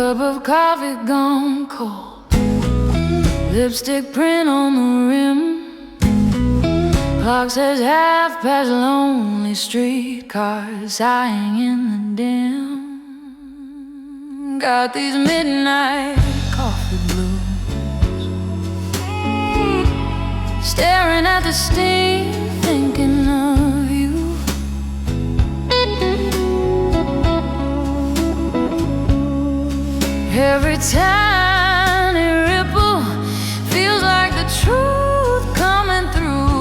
cup of coffee gone cold, lipstick print on the rim. Clock says 1:30, lonely streetcars sighing in the dim. Got these midnight coffee blues, staring at the steam, thinking of you. Every tiny ripple feels like the truth coming through.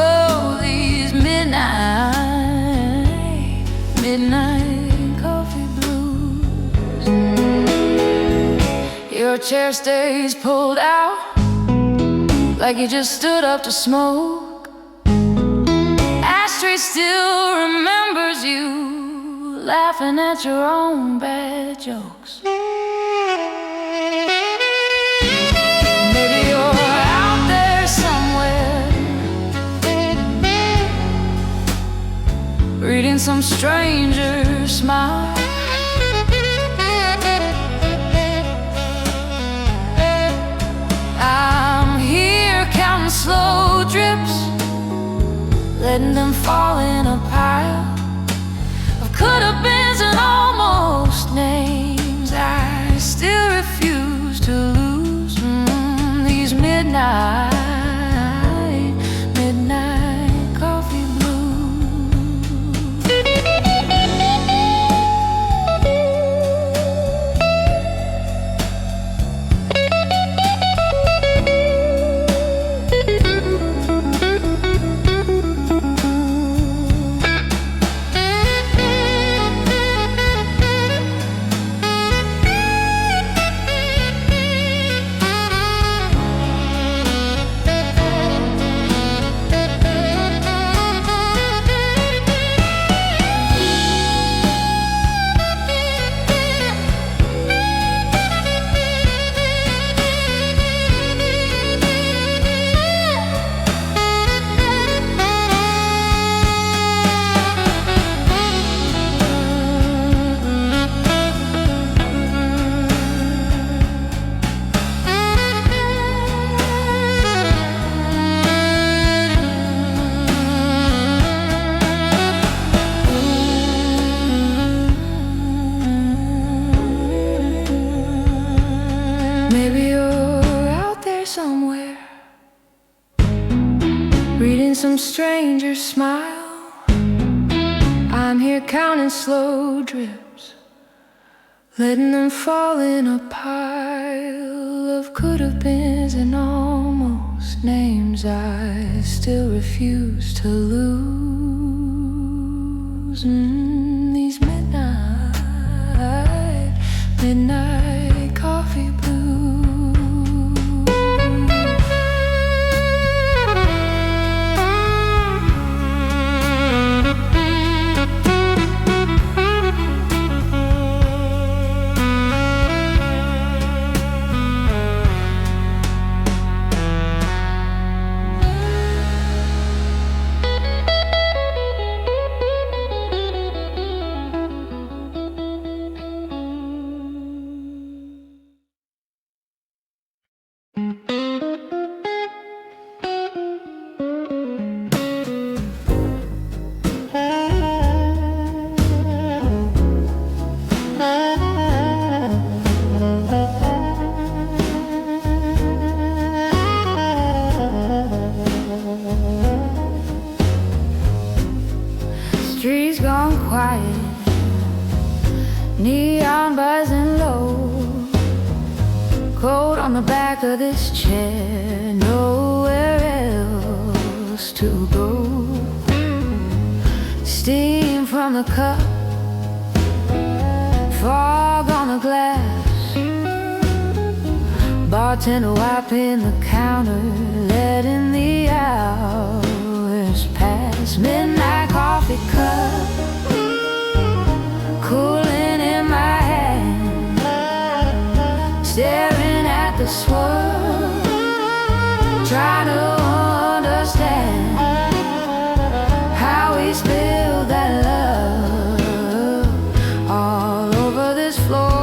Oh, these midnight coffee blues. Your chair stays pulled out like you just stood up to smoke. Ashtray still remembers you, laughing at your own bad jokes. Maybe you're out there somewhere, reading some stranger's smile. I'm here counting slow drips, letting them fall in a pile of could-have-beens and almost names I still refuse to lose. These midnight coffee blues. Maybe you're out there somewhere, reading some stranger's smile. I'm here counting slow drips, letting them fall in a pile of could-have-beens and almost names I still refuse to lose. These midnight coffee blues. Streets gone quiet, neon buzzing low, cold on the back of this chair, nowhere else to go. Steam from the cup, fog on the glass, bartender wiping the counter, letting the hours pass. Midnight coffee cup, cooling in my hand, staring at the swirl, trying to understand how we spilled that love all over this floor.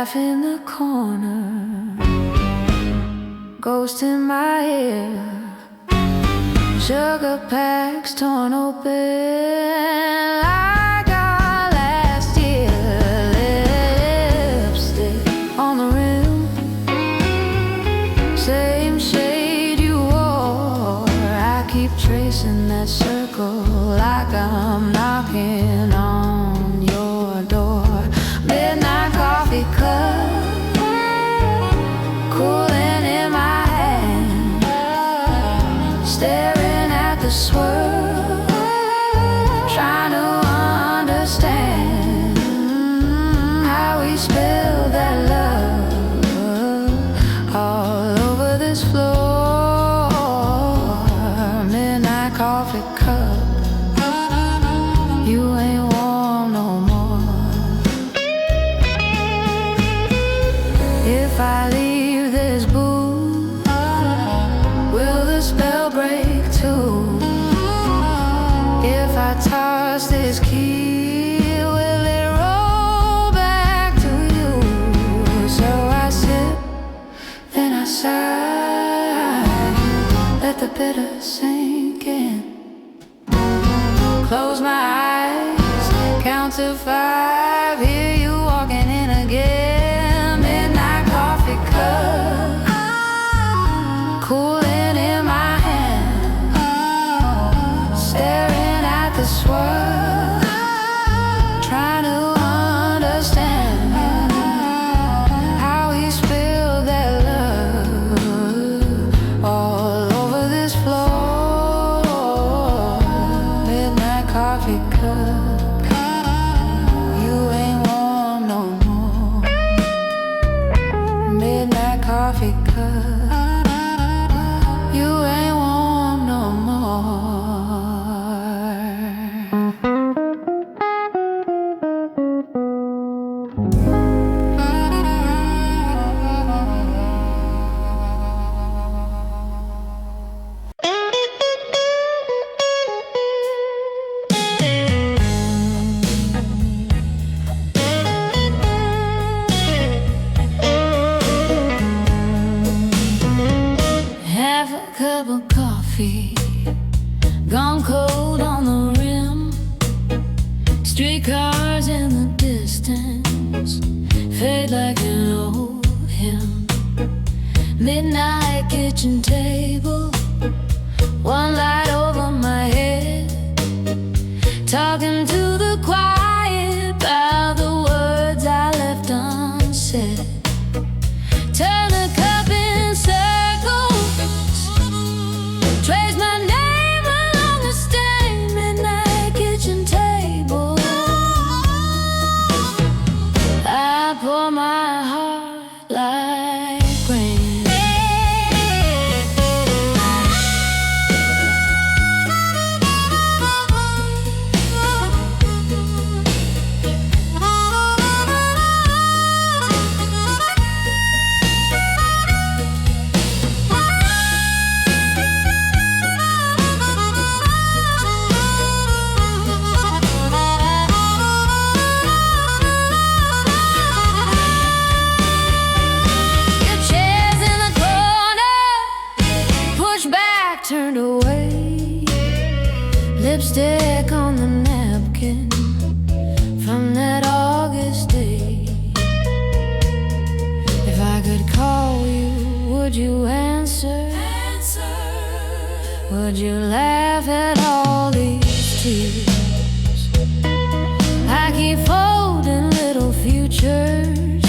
laugh in the corner, ghost in my ear, sugar packs torn open like our last year. Lipstick on the rim, same shade you wore. I keep tracing that circle like I'm knocking on your door. Midnight coffee cup, cooling in my hand, staring at the swirl, trying to understand how we spilled that love all over this floor. Midnight coffee cup, you ain't warm no more. If I leave this booth, will the spell break too? If I toss this key, will it roll back to you? So I sip, then I sigh, let the bitter sink in. Close my eyes, count to 5, hear you walking in again. Midnight coffee cup, cooling in my hand, staring at the swirl, trying to understand how we spilled that love all over this floor. Midnight coffee cup, you ain't warm no more. Midnight coffee cup, you ain't warm no more. Half a cup of coffee, gone cold on the rim. Streetcars in the distance fade like an old hymn. Midnight kitchen table, one light over my head, talking to the quiet about the words I left unsaid. Turn a cup in circles, trace my name along the stained midnight kitchen table. I pour my heart like rain. Turned away, lipstick on the napkin from that August day. If I could call you, would you answer? Would you laugh at all these tears? I keep folding little futures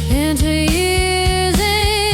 into years and years.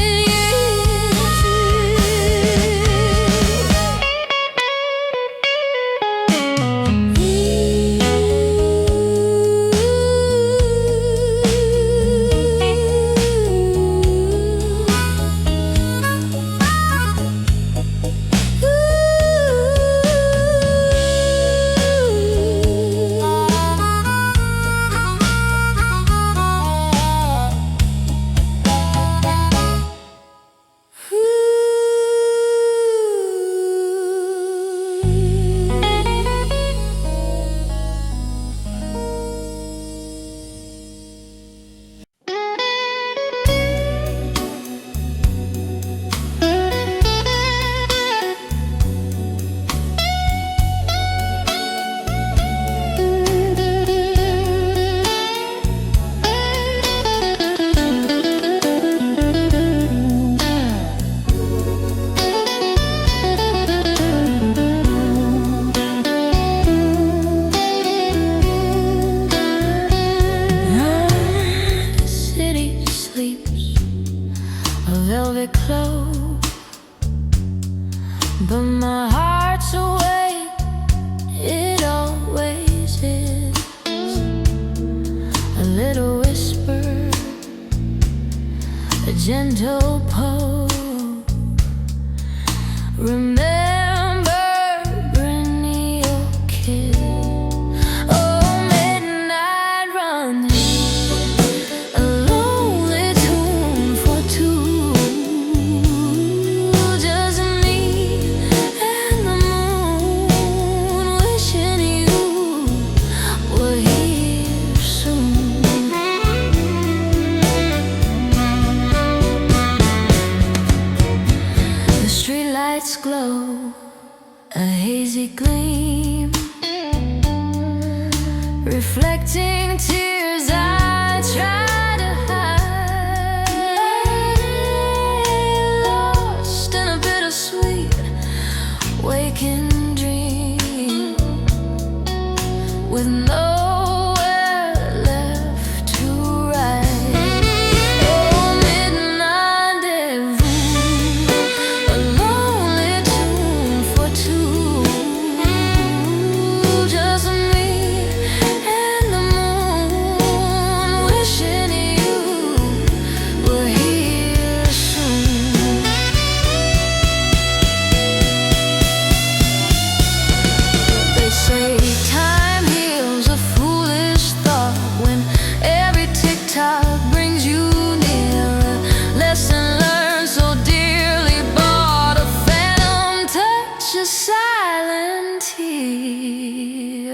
sleeps, a velvet cloak, but my heart's awake, it always is. A little whisper, a gentle poke. Remember bringing your kiss. Oh, midnight rendezvous, a lonely tune for two. Just me and the moon, wishing you were here soon. The streetlights glow, a hazy gleam, reflecting tears I try to hide, lost in a bittersweet waking dream, with nowhere left to ride. Oh, midnight rendezvous, a lonely tune for two. Just me and the moon, wishing you were here soon. They say time heals a foolish thought, when every tick-tock brings you nearer. Lesson learned so dearly bought, a phantom touch, a silent tear.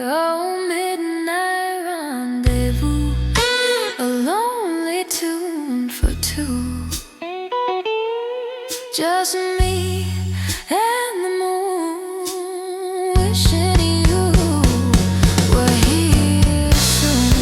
Oh, midnight rendezvous, a lonely tune for two. Just me and the moon, wishing you were here soon.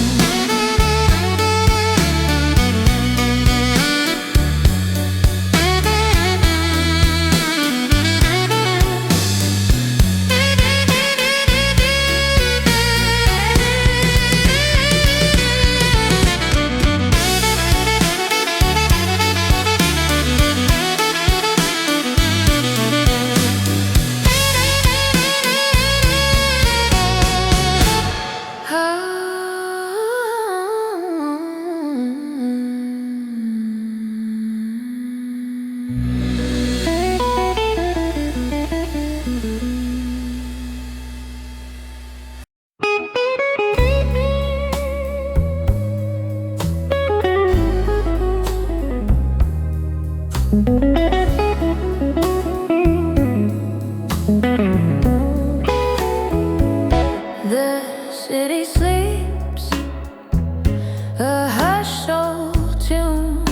The city sleeps, a hushed old tune.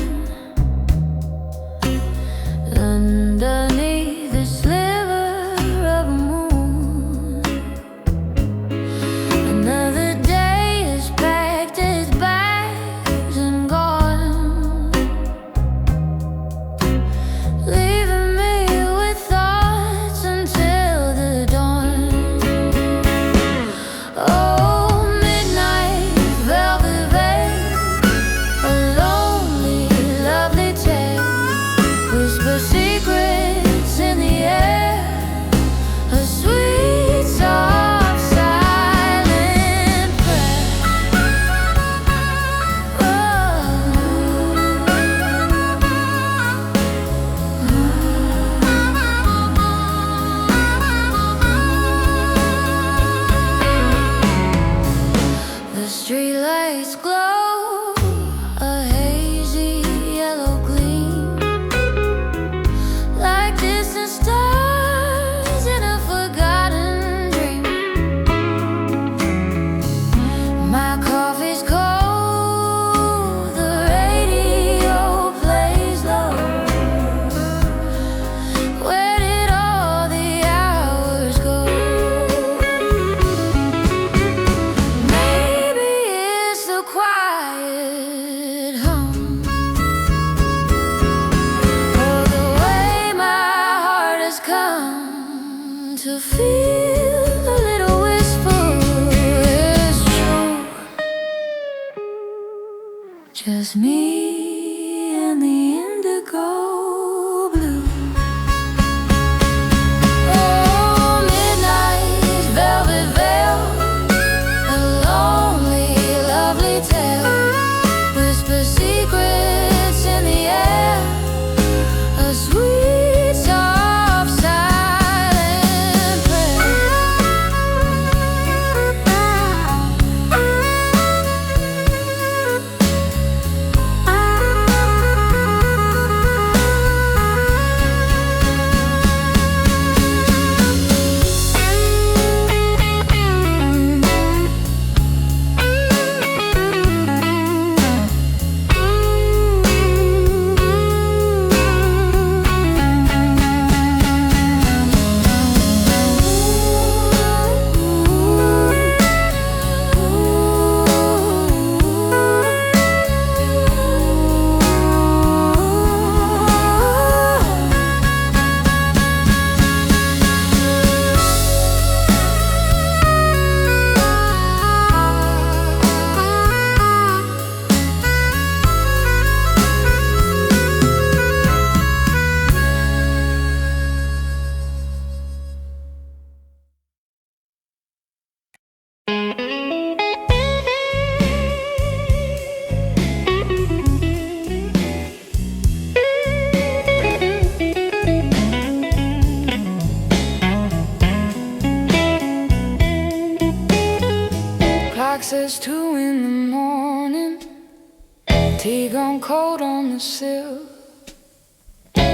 coat on the sill.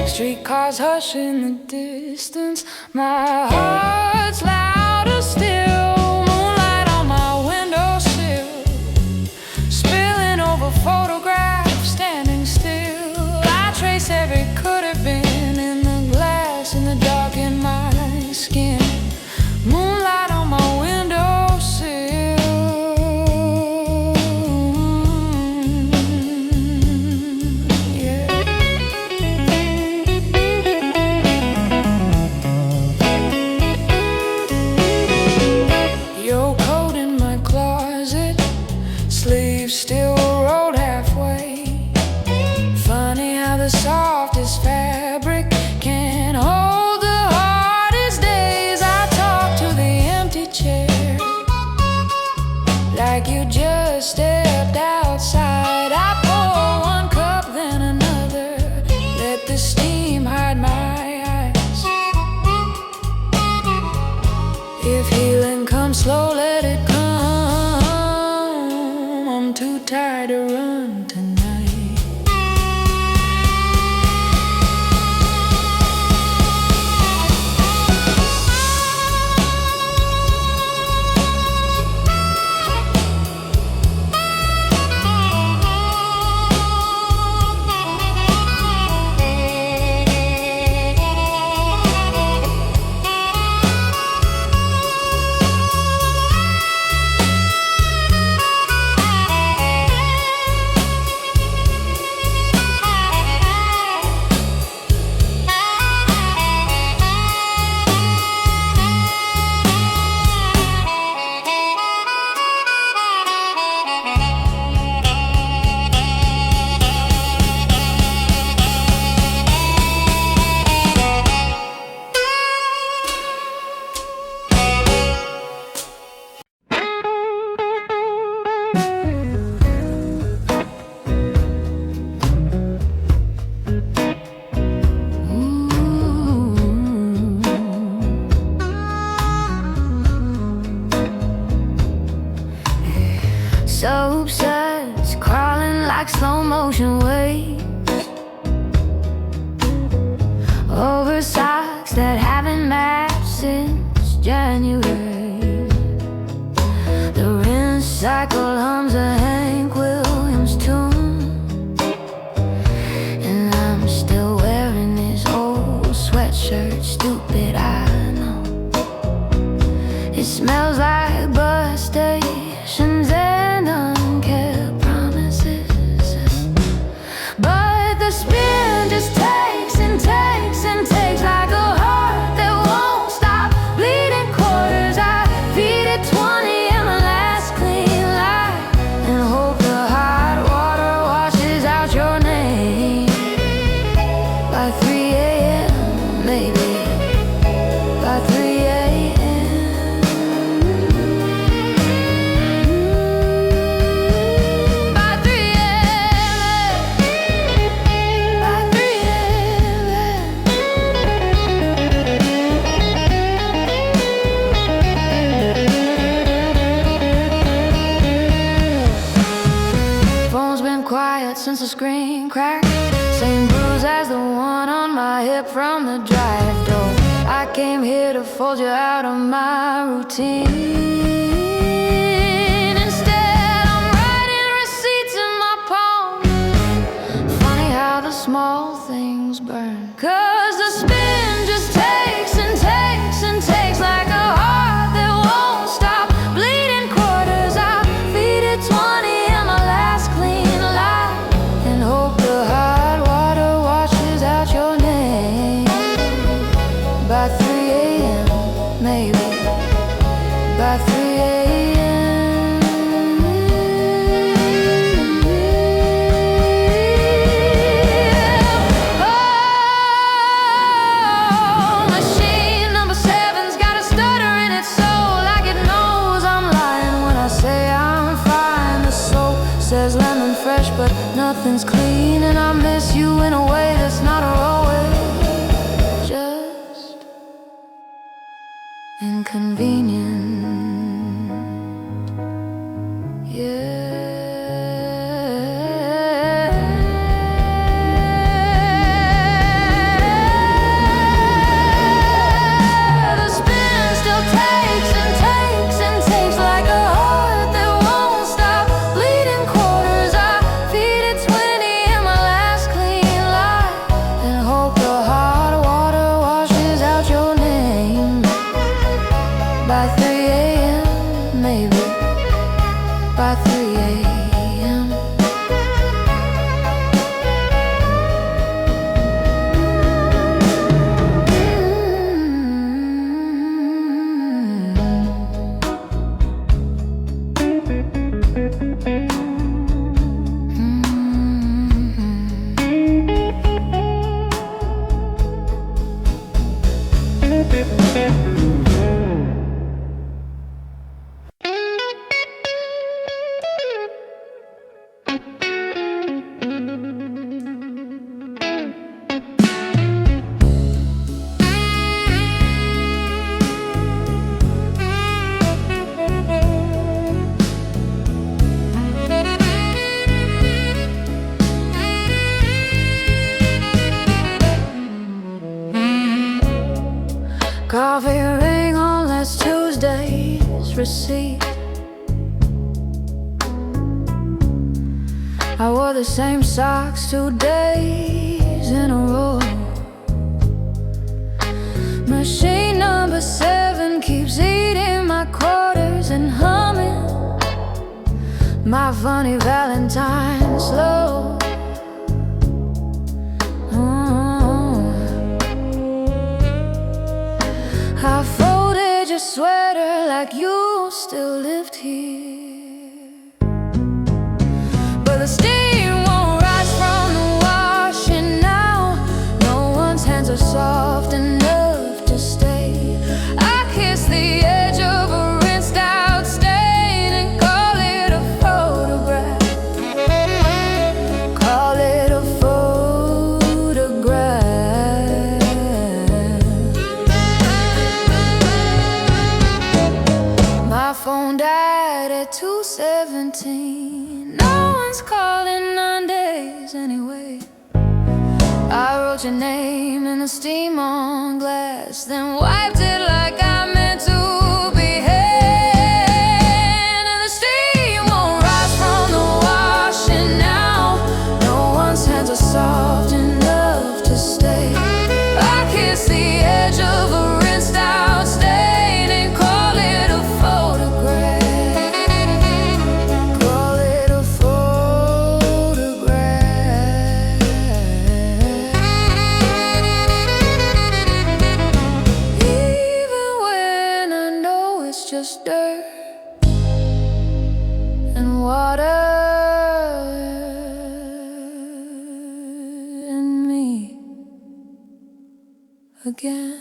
Streetcars hush in the distance. My heart's louder still. Moonlight on my windowsill, spilling over photographs, standing still. I trace every could have been in the glass, in the dark in my skin. Moonlight on my windowsill. Yeah. Your coat in my closet, sleeves still rolled halfway. Funny how the softest fabric can hold the hardest days. I talk to the empty chair like you just stepped outside. I pour one cup, then another, let the steam hide my eyes. If healing comes slow, let it come. I'm too tired to run tonight. Soap suds crawling like slow motion waves over socks that haven't matched since January. The rinse cycle hums a Hank Williams tune, and I'm still wearing this old sweatshirt. Stupid, I know. It smells like bus stations and unkept promises, but the spin just takes and takes and takes like a heart that won't stop bleeding quarters. I feed it 20 in my last clean light and hope the hot water washes out your name by 3 a.m. maybe by 3 a.m. Quiet since the screen cracked. Same bruise as the one on my hip from the drive door. I came here to fold you out of my routine. Instead, I'm writing receipts in my palm. Funny how the small things burn, 'cause the spin just takes and takes and takes like a heart that won't stop bleeding quarters. I feed it 20 in my last clean life and hope the hot water washes out your name by 3 a.m. maybe by 3 a.m. Oh, machine number 7's got a stutter in its soul, like it knows I'm lying when I say I'm fine. The soap says lemon fresh, but nothing's clean, and I miss you in a way that's not always just inconvenient. Yeah. receipt. I wore the same socks 2 days in a row. Machine number 7 keeps eating my quarters and humming my funny Valentine slow. I folded your sweater like you still lived here, but the steam won't rise from the washing now. No one's hands are soft enough to stay. I kiss the edge of a rinsed out stain and call it a photograph. Call it a photograph. My phone died at 2:17. No one's calling 9 days anyway. I wrote your name in the steam on glass, then wiped it like I meant to behave. And the steam won't rise from the washing now. No one's hands are soft enough to stay. I kiss the edge of a rinsed out stain and call it a photograph. Call it a photograph. Even when I know it's just dirt and water and me again.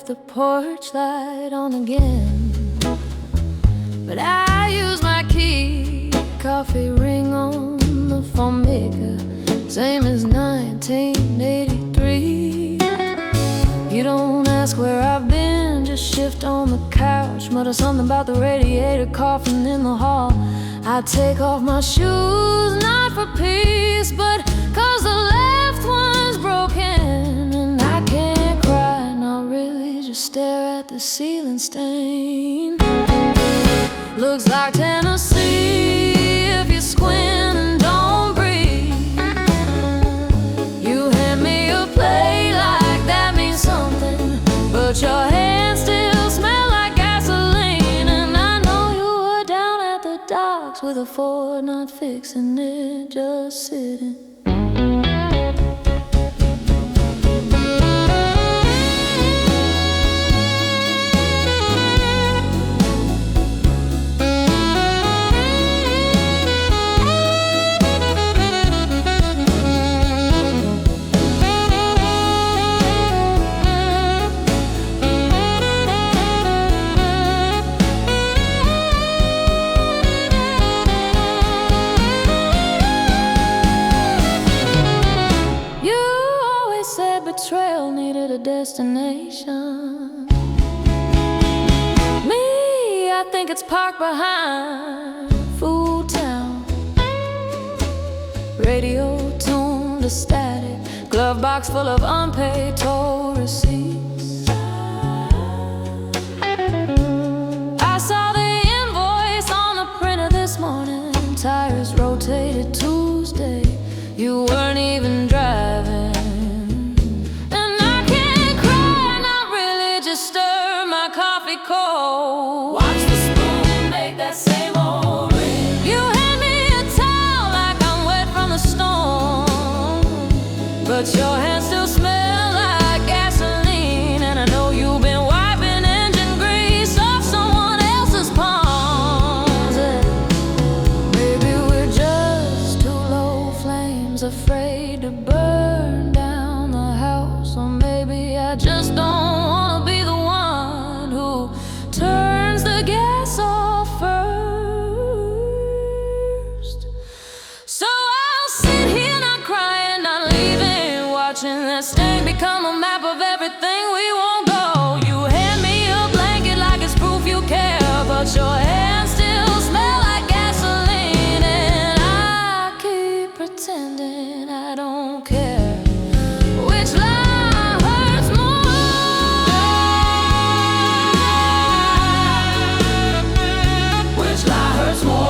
The porch light on again, but I use my key. Coffee ring on the phone maker, same as 1983. You don't ask where I've been, just shift on the couch, mutter something about the radiator coughing in the hall. I take off my shoes, not for peace, but 'cause the left one's broken. And I can't cry, not really, just stare at the ceiling stain. Looks like Tennessee if you squint and don't breathe. You hand me a plate like that means something, but your hands still smell like gasoline. And I know you were down at the docks with a Ford, not fixing it, just sitting. Betrayal needed a destination. Me, I think it's parked behind Food Town. Radio tuned to static, glove box full of unpaid toll receipts. I saw the invoice on the printer this morning. Tires rotated Tuesday. You weren't even driving. Cold. Watch the spoon make that same old ring. You hand me a towel like I'm wet from the storm, but your hands still smell like become a map of everything we won't go. You hand me a blanket like it's proof you care, but your hands still smell like gasoline, and I keep pretending I don't care. Which lie hurts more? Which lie hurts more?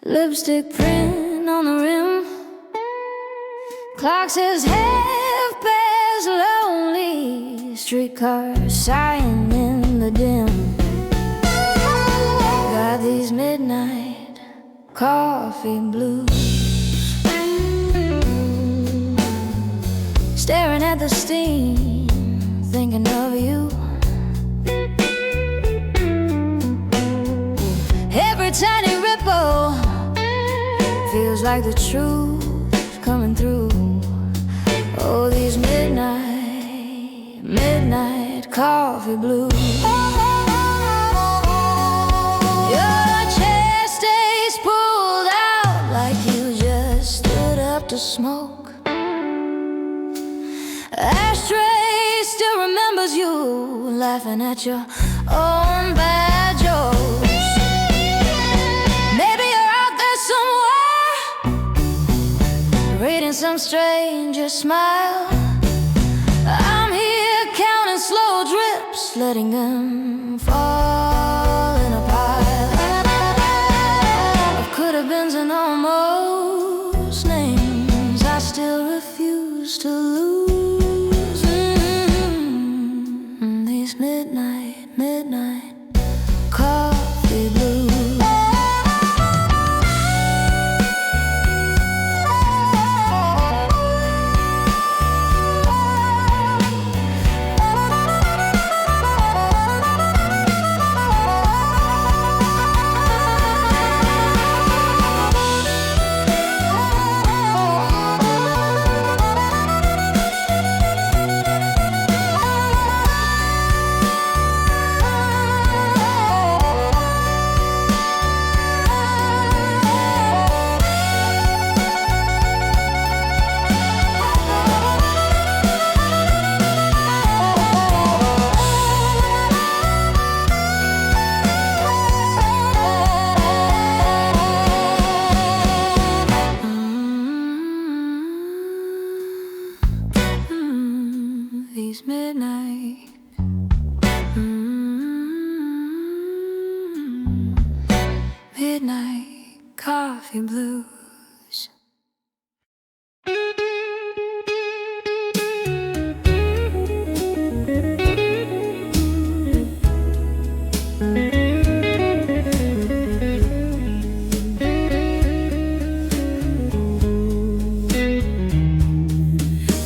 Lipstick print on the rim. Clock says half past lonely. Streetcar sighing in the dim. Got these midnight coffee blues. Staring at the steam, thinking of you. Every tiny ripple feels like the truth coming through. Oh, these midnight coffee blues. Your chest stays pulled out like you just stood up to smoke. Ashtray still remembers you, laughing at your own bad jokes. Reading some stranger smile. I'm here counting slow drips, letting them fall in a pile of could-have-beens and almost names I still refuse to lose. These midnight coffee blues. These midnight coffee blues.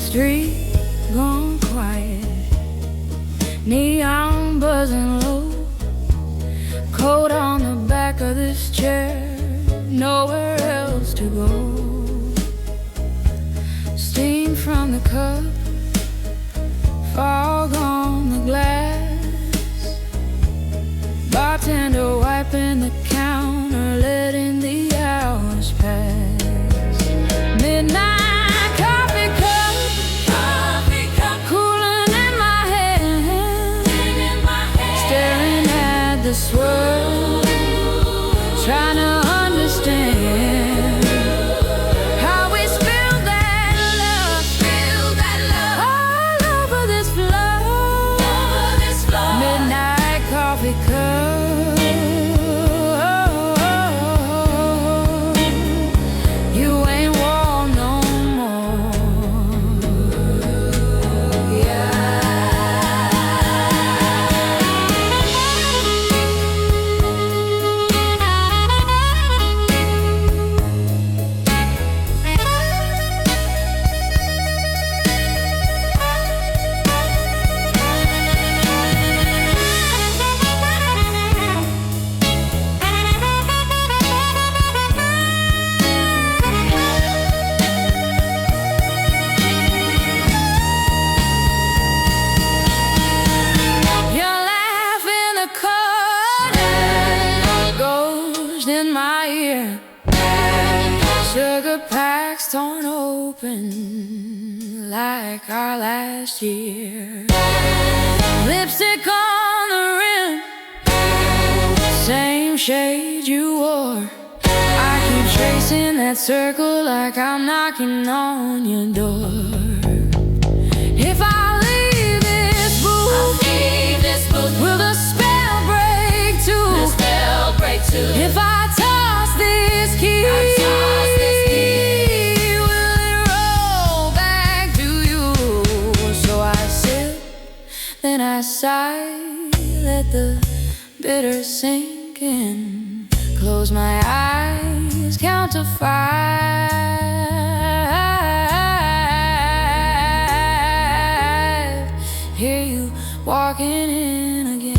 Street gone quiet, neon buzzing low, coat on the back of this chair, nowhere else to go. Steam from the cup, fog on the glass, bartender wiping the counter, letting the hours pass. Midnight coffee cup, cooling in my hand, staring at the swirl, trying to understand how we spilled that love all over this floor. Midnight coffee cup. In my ear, sugar packs torn open like our last year. Lipstick on the rim, same shade you wore. I keep tracing that circle like I'm knocking on your door. If I leave this booth, will the spell break too? If I toss this key, will it roll back to you? So I sip, then I sigh, let the bitter sink in. Close my eyes, count to 5. Hear you walking in again.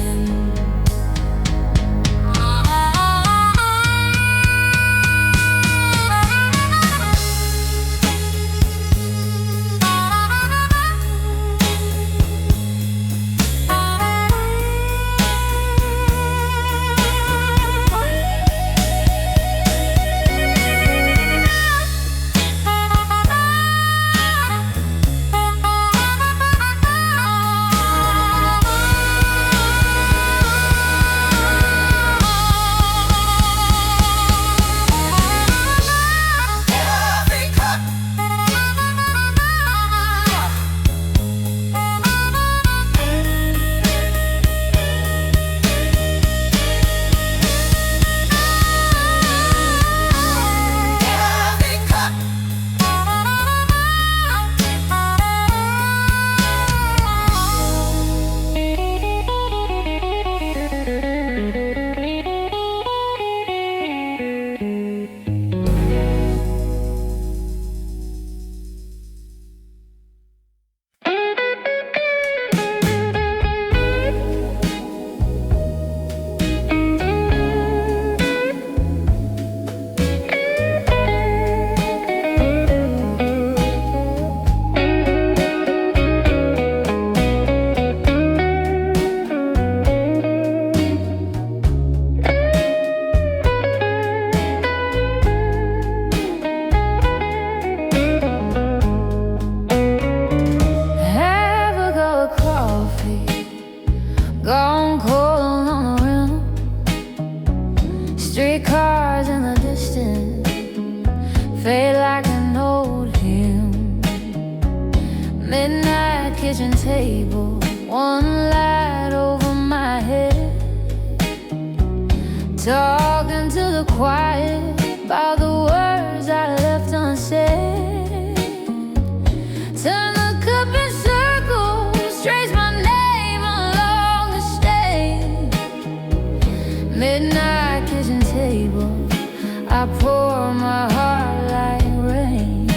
Gone cold on the rim, streetcars in the distance fade like an old hymn. Midnight kitchen table, one light over my head, talking to the quiet about the words I left unsaid. Turn the cup in circles, trace my name along the stage. Midnight kitchen table, I pour my heart like rain.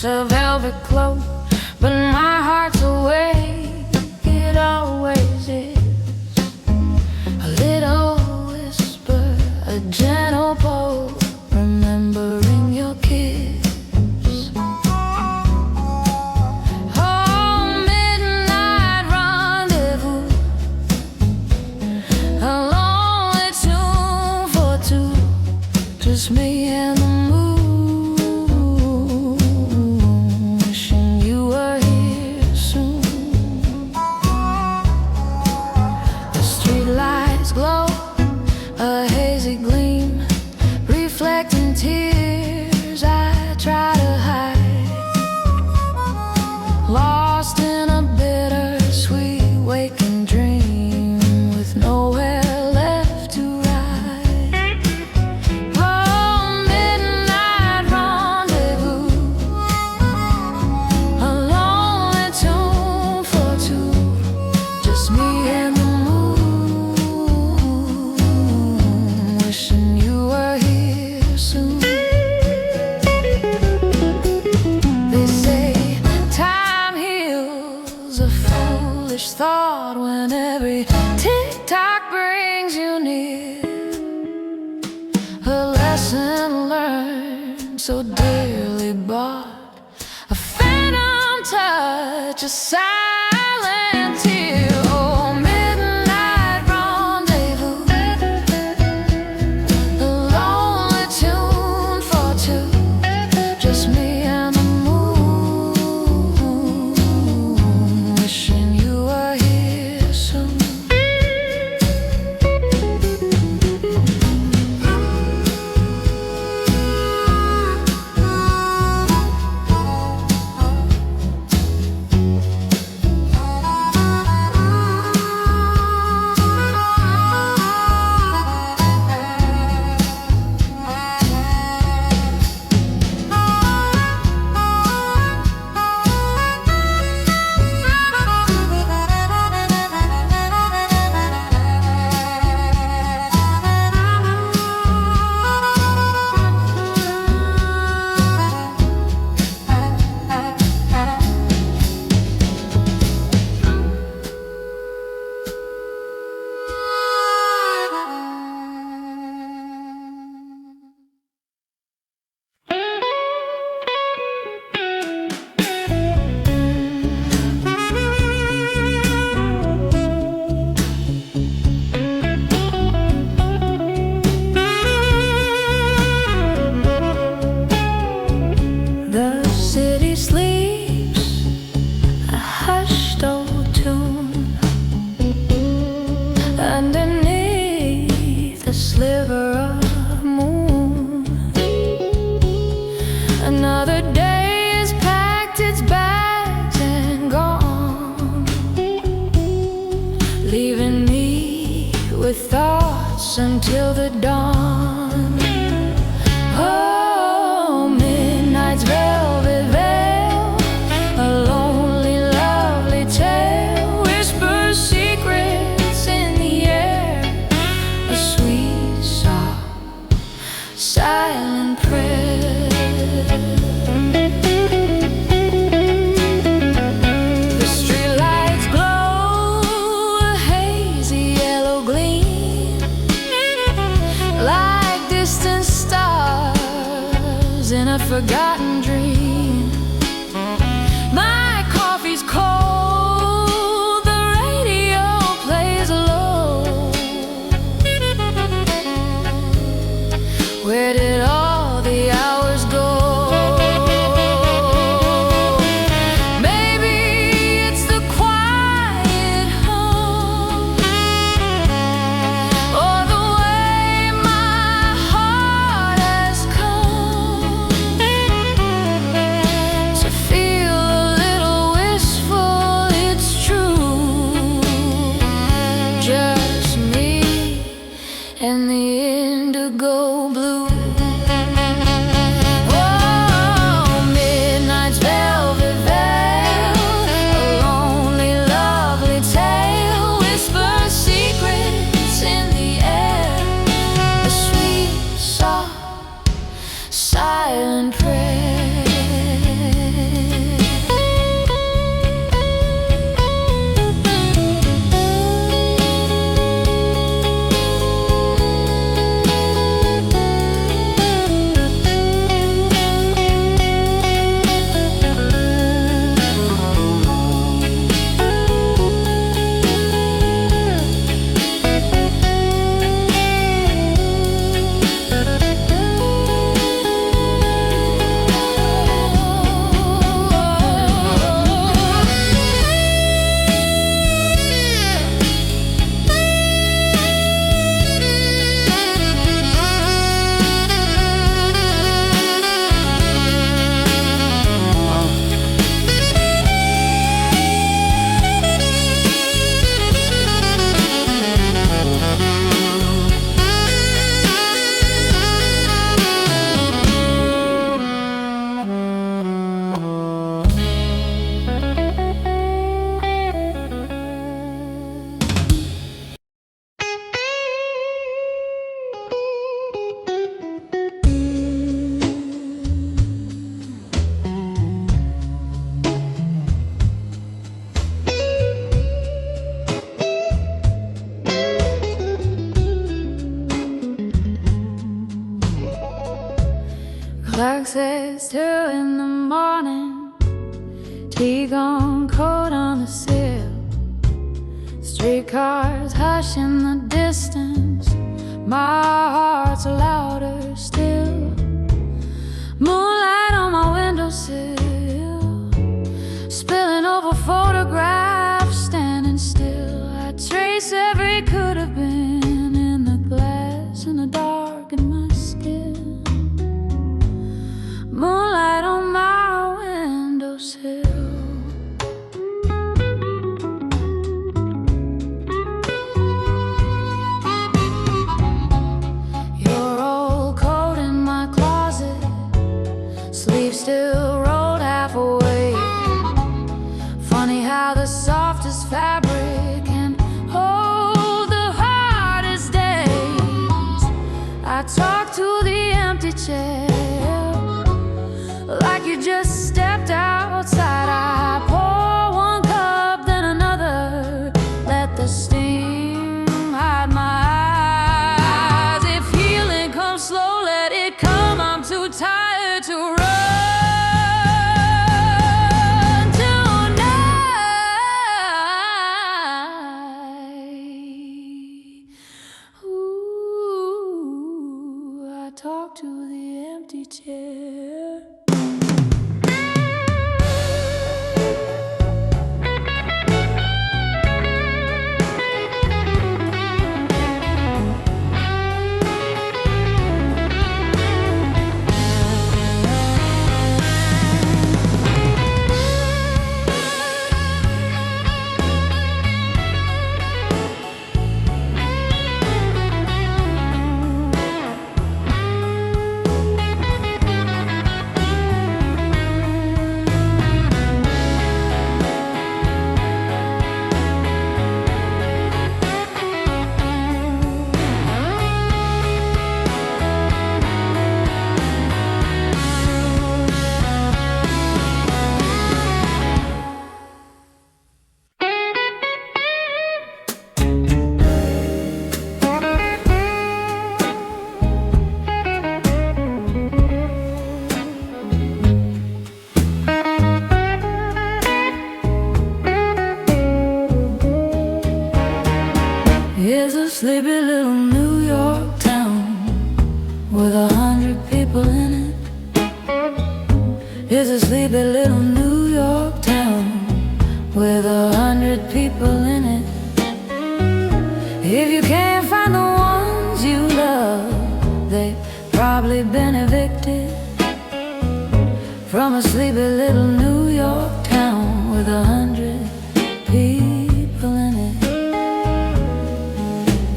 keeps a velvet cloak, but my heart's awake, it always is. A little whisper, a gentle pull, remembering your kiss. Oh, midnight rendezvous, a lonely tune for two, just me and the moon. Glow, a hazy gleam, reflecting tears I try to hide. Lost in a bittersweet waking dream with nowhere left to ride. Oh, midnight rendezvous, a lonely tune for two, just me and the thought when every tick-tock brings you near. A lesson learned, so dearly bought, a phantom touch, a silent tear. Oh, midnight rendezvous, a lonely tune for two, just me and the moon, wishing you were here soon. The city sleeps, a hushed old tune, underneath a sliver of moon. Another day has packed its bags and gone, leaving me with thoughts until the dawn. Oh, midnight's velvet veil, a lonely, lovely tale, whispers secrets in the air, a sweet, soft, silent prayer. The streetlights glow, a hazy yellow gleam, like distant stars in a forgotten dream. My coffee's cold, the radio plays low. Where did all the hours go? Maybe it's the quiet home, or the way my heart has come to feel a little wistful. It's true, just me and the indigo blue. Oh, midnight's velvet veil, a lonely, lovely tale, whispers secrets in the air, a sweet, soft, silent prayer. Clock says 2 in the morning, tea gone cold on the sill. Streetcars hush in the distance, my heart's louder still. Moonlight on my windowsill, spilling over photographs, standing still. I trace every could have been in the glass, in the dark in my skin. Moonlight on my windowsill. Your old coat in my closet, sleeves still rolled half away. Funny how the softest fabric can hold the hardest days. I talk to the empty chair like you just stepped outside. I pour one cup, then another, let the steam hide my eyes. If healing comes slow, let it come. I'm too tired to run tonight. Ooh, I talk to the empty chair. Here's a sleepy little New York town with 100 people in it. Here's a sleepy little New York town with 100 people in it. If you can't find the ones you love, they've probably been evicted from a sleepy little New York town with 100 people in it.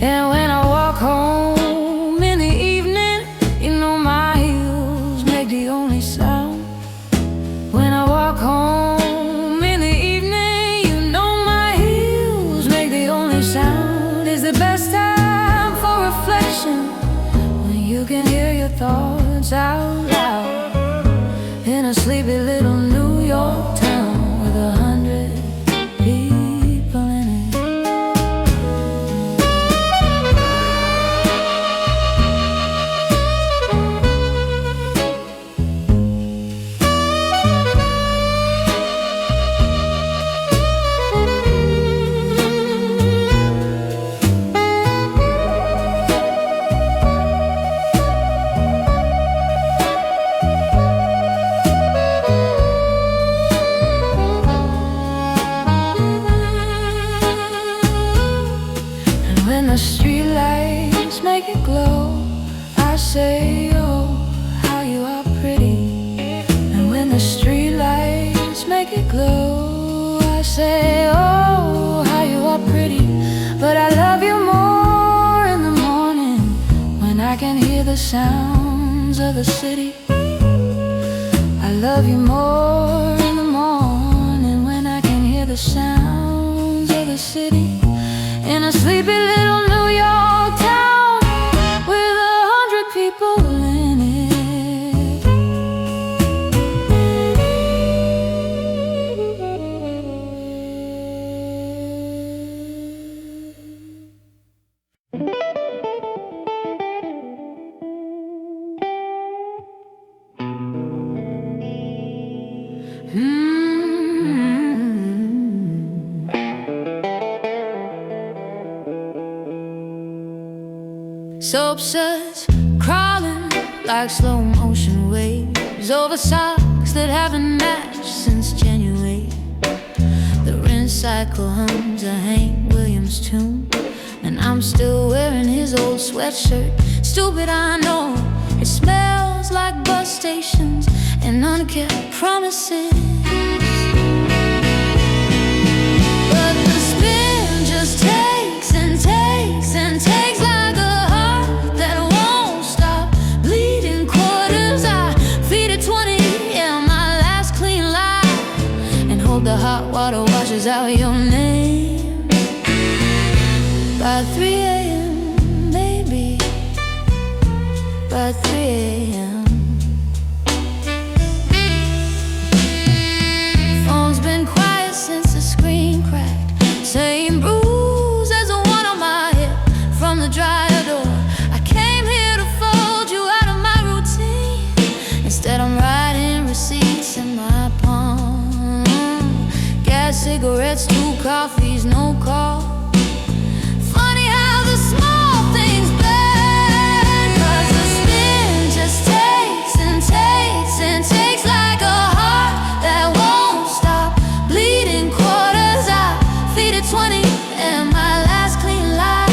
And when I walk home in the evening, you know my heels make the only sound. When I walk home in the evening, you know my heels make the only sound. It's the best time for reflection, when you can hear your thoughts out loud in a sleepy little New York town with 100 people in it. When the streetlights make it glow, I say, oh, how you are pretty. And when the streetlights make it glow, I say, oh, how you are pretty. But I love you more in the morning, when I can hear the sounds of the city. I love you more in the morning, when I can hear the sounds of the city. In a sleepy little New York town with 100 people in it. corpses crawling like slow motion waves over socks that haven't matched since January. The rinse cycle hums a Hank Williams tune, and I'm still wearing his old sweatshirt. Stupid, I know. It smells like bus stations and unkept promises. But the spin just takes and takes and takes like a heart that won't stop bleeding quarters. I feed it 20, yeah, my last clean lie, and hope the hot water washes out your name by 3 a.m. maybe by 3 a.m. Phone's been quiet since the screen cracked. Same bruise as the one on my hip from the dryer door. I came here to fold you out of my routine. Instead I'm writing receipts in my palm. Gas, cigarettes, 2 coffees, no call. Funny how the small things blend, 'cause the spin just takes and takes and takes like a heart that won't stop bleeding quarters. I feed it 20 and my last clean lie,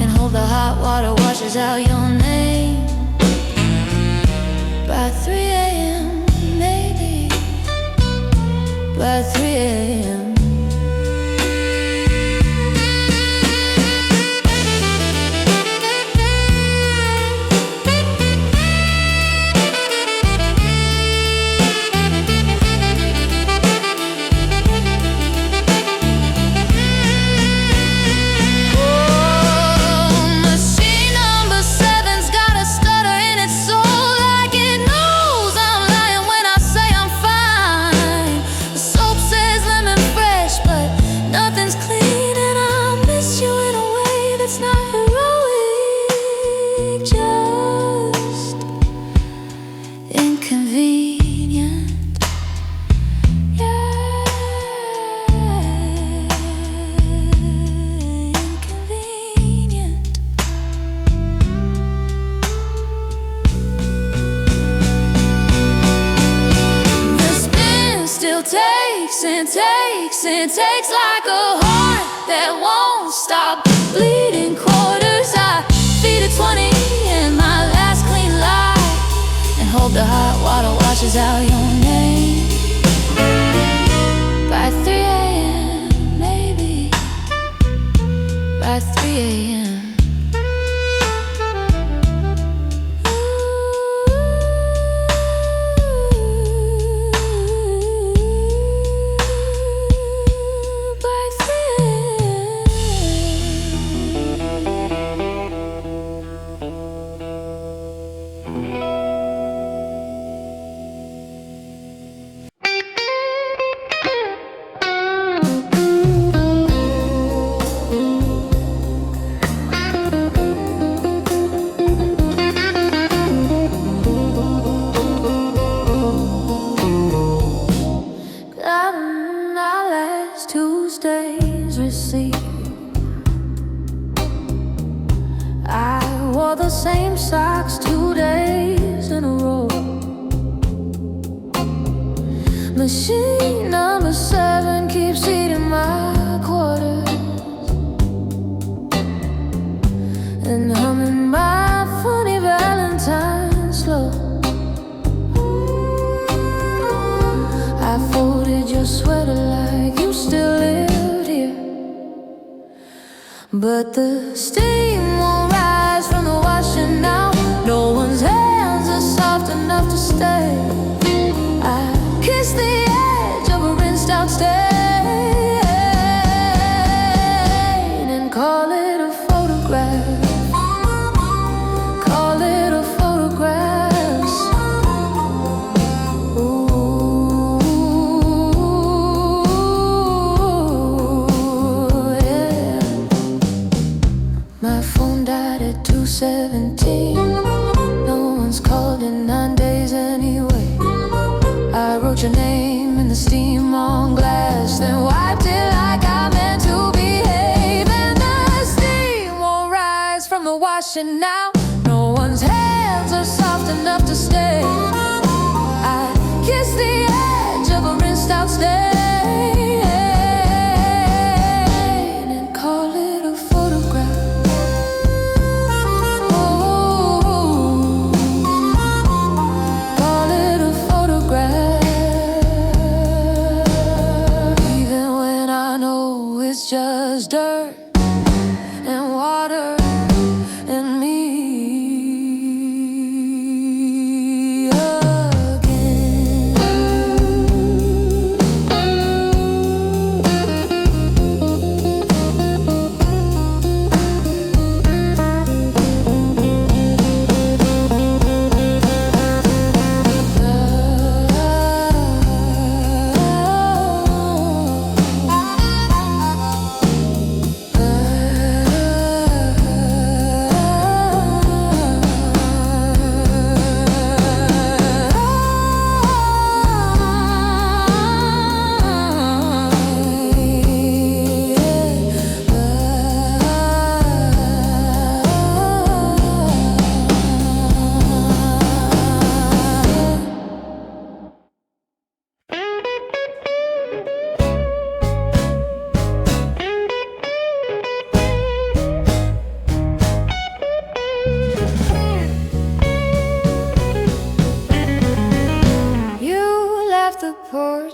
and hope the hot water washes out your name by 3 a.m. maybe by 3 a.m. Takes and takes and takes like a heart that won't stop bleeding quarters. I feed it 20 and my last clean lie, and hope the hot water washes out your name by 3 a.m. maybe by 3 a.m. Tuesday's receipt, I wore the same socks 2 days in a row. Machine number 7 keeps eating my quarters and humming my funny Valentine slow. I folded your sweater like you still lived here, but the steam won't rise from the washing now. No one's hands are soft enough to stay. I kiss the edge of a rinsed out stain and call it a photograph. Call it a photograph. My phone died at 2:17. No one's called in 9 days anyway. I wrote your name in the steam on glass, then wiped it like I meant to behave. And the steam won't rise from the washing now.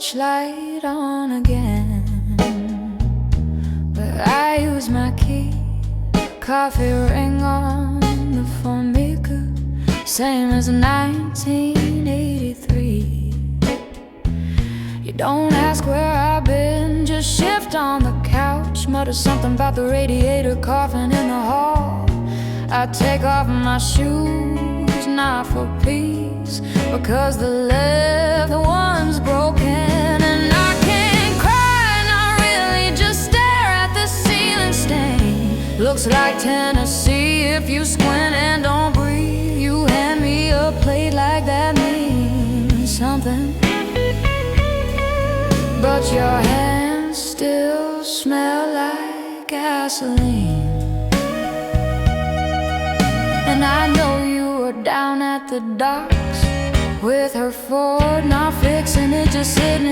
porch light on again, but I use my key. Coffee ring on the Formica, same as 1983. You don't ask where I've been, just shift on the couch. Mutter something about the radiator coughing in the hall. I take off my shoes, not for peace, because the leather one's broken. And I can't cry, not really, just stare at the ceiling stain. Looks like Tennessee if you squint and don't breathe. You hand me a plate like that means something, but your hands still smell like gasoline. And I know you were down at the docks with her Ford, not fixing it, just sitting.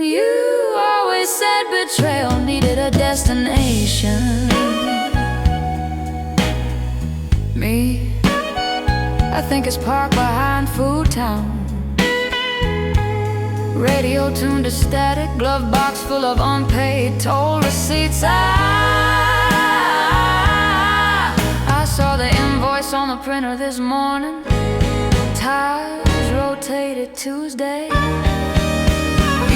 You always said betrayal needed a destination. Me, I think it's parked behind Food Town. Radio tuned to static, glove box full of unpaid toll receipts. I saw the invoice on the printer this morning. Tires rotated Tuesday.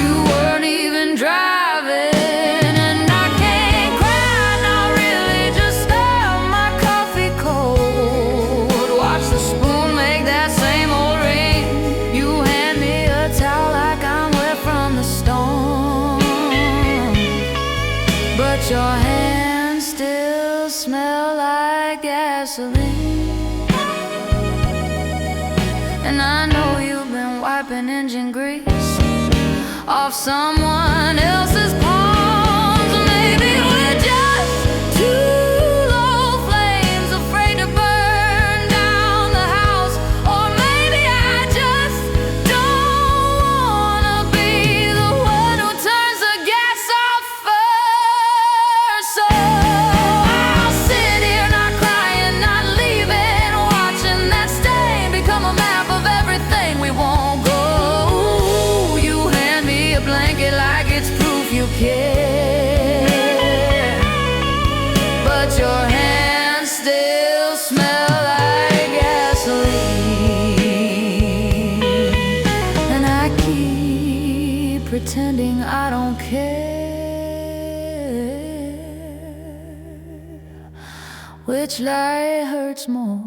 You weren't even driving, and I can't cry, not really, just stir my coffee cold. Watch the spoon make that same old ring. You hand me a towel like I'm wet from the storm, but your hands still smell like gasoline. And I know you've been wiping engine grease off someone else's palms. Maybe we're just two low flames afraid to burn down the house. Or maybe I just don't wanna be the one who turns the gas off first. So I'll sit here not crying, not leaving, watching that stain become a map of everything we won't go. You hand me a blanket like it's proof you care, but your hands still smell like gasoline. And I keep pretending I don't care. Which lie hurts more?